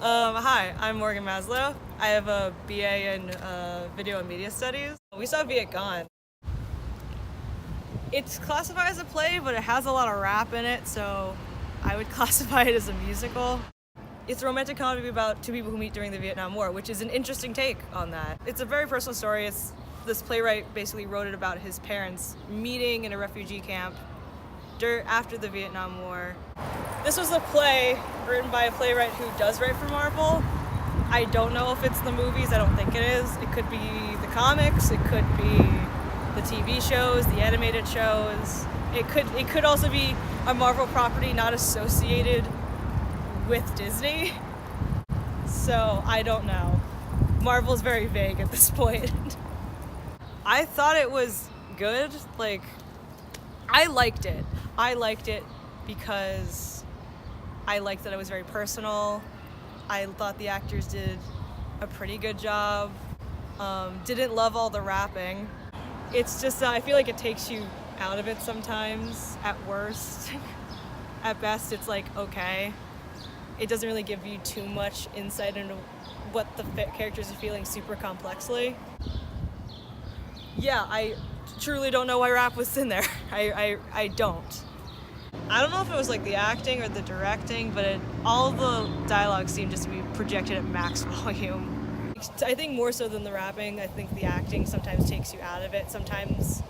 Hi, I'm Morgan Maslow. I have a BA in Video and Media Studies. We saw Vietgone. It's classified as a play, but it has a lot of rap in it, so I would classify it as a musical. It's a romantic comedy about two people who meet during the Vietnam War, which is an interesting take on that. It's a very personal story. This playwright basically wrote it about his parents meeting in a refugee camp after the Vietnam War. This was a play written by a playwright who does write for Marvel. I don't know if it's the movies, I don't think it is. It could be the comics, it could be the TV shows, the animated shows. It could also be a Marvel property not associated with Disney. So I don't know. Marvel's very vague at this point. I thought it was good. I liked it. I liked it because I liked that it was very personal. I thought the actors did a pretty good job. Didn't love all the rapping. It's just, I feel like it takes you out of it sometimes, at worst. At best, it's like, okay. It doesn't really give you too much insight into what the characters are feeling super complexly. Yeah, I truly don't know why rap was in there. I don't. I don't know if it was like the acting or the directing, but all the dialogue seemed just to be projected at max volume. I think more so than the rapping, I think the acting sometimes takes you out of it sometimes.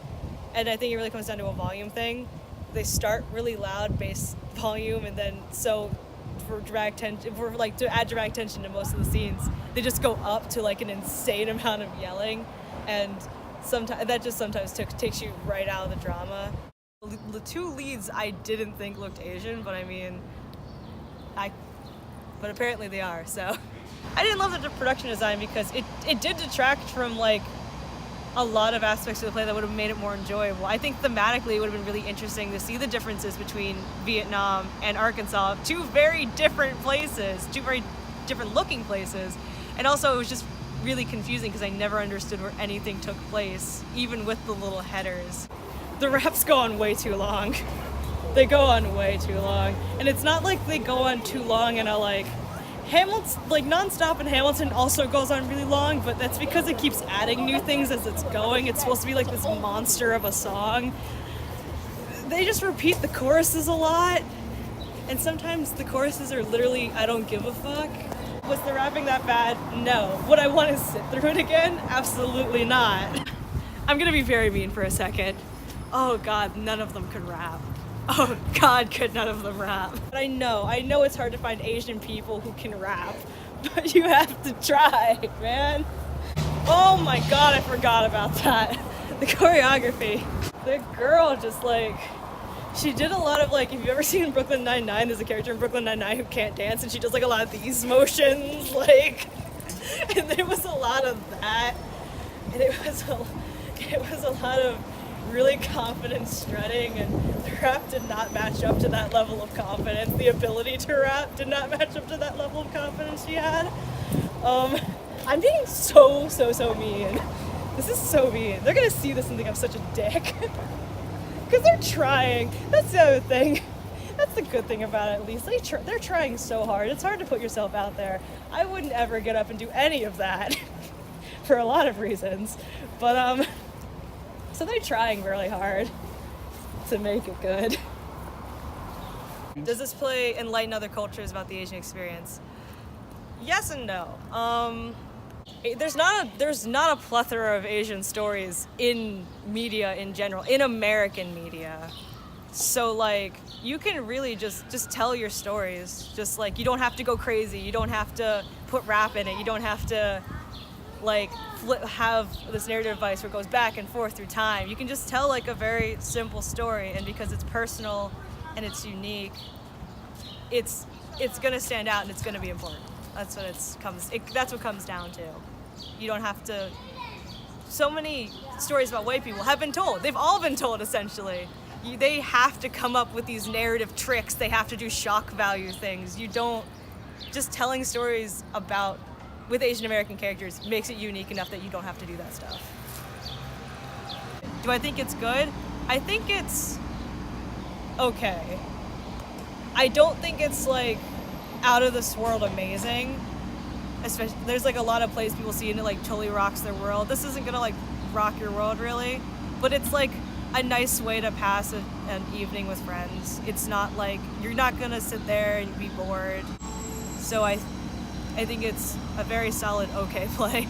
And I think it really comes down to a volume thing. They start really loud bass volume, and then to add dramatic tension to most of the scenes, they just go up to like an insane amount of yelling, and sometimes takes you right out of the drama. The two leads I didn't think looked Asian, but but apparently they are, so. I didn't love the production design because it did detract from like a lot of aspects of the play that would have made it more enjoyable. I think thematically it would have been really interesting to see the differences between Vietnam and Arkansas, two very different places, two very different looking places, and also it was just really confusing because I never understood where anything took place, even with the little headers. The raps go on way too long. They go on way too long. And it's not like they go on too long and nonstop, and Hamilton also goes on really long, but that's because it keeps adding new things as it's going. It's supposed to be like this monster of a song. They just repeat the choruses a lot, and sometimes the choruses are literally, I don't give a fuck. Was the rapping that bad? No. Would I want to sit through it again? Absolutely not. I'm gonna be very mean for a second. Oh God, none of them could rap. Oh God, could none of them rap. But I know it's hard to find Asian people who can rap, but you have to try, man. Oh my God, I forgot about that. The choreography. The girl just she did a lot of if you've ever seen Brooklyn Nine-Nine, there's a character in Brooklyn Nine-Nine who can't dance, and she does a lot of these motions, and there was a lot of that, and it was a lot of really confident strutting, and the rap did not match up to that level of confidence. The ability to rap did not match up to that level of confidence she had. I'm being so mean. This is so mean. They're gonna see this and think I'm such a dick. Because they're trying. That's the other thing. That's the good thing about it, at least. They're trying so hard. It's hard to put yourself out there. I wouldn't ever get up and do any of that for a lot of reasons. But, so they're trying really hard to make it good. Does this play enlighten other cultures about the Asian experience? Yes and no. There's not a plethora of Asian stories in media in general, in American media. So you can really just tell your stories. Just you don't have to go crazy. You don't have to put rap in it. You don't have to have this narrative device where it goes back and forth through time. You can just tell a very simple story, and because it's personal and it's unique, it's gonna stand out and it's gonna be important. That's what comes down to. You don't have to. So many stories about white people have been told. They've all been told essentially. They have to come up with these narrative tricks. They have to do shock value things. You don't. Just telling stories with Asian American characters makes it unique enough that you don't have to do that stuff. Do I think it's good? I think it's okay. I don't think it's out of this world amazing. Especially, there's like a lot of plays people see and it like totally rocks their world. This isn't gonna like rock your world really, but it's like a nice way to pass an evening with friends. It's not like, you're not gonna sit there and be bored. So I think it's a very solid okay play.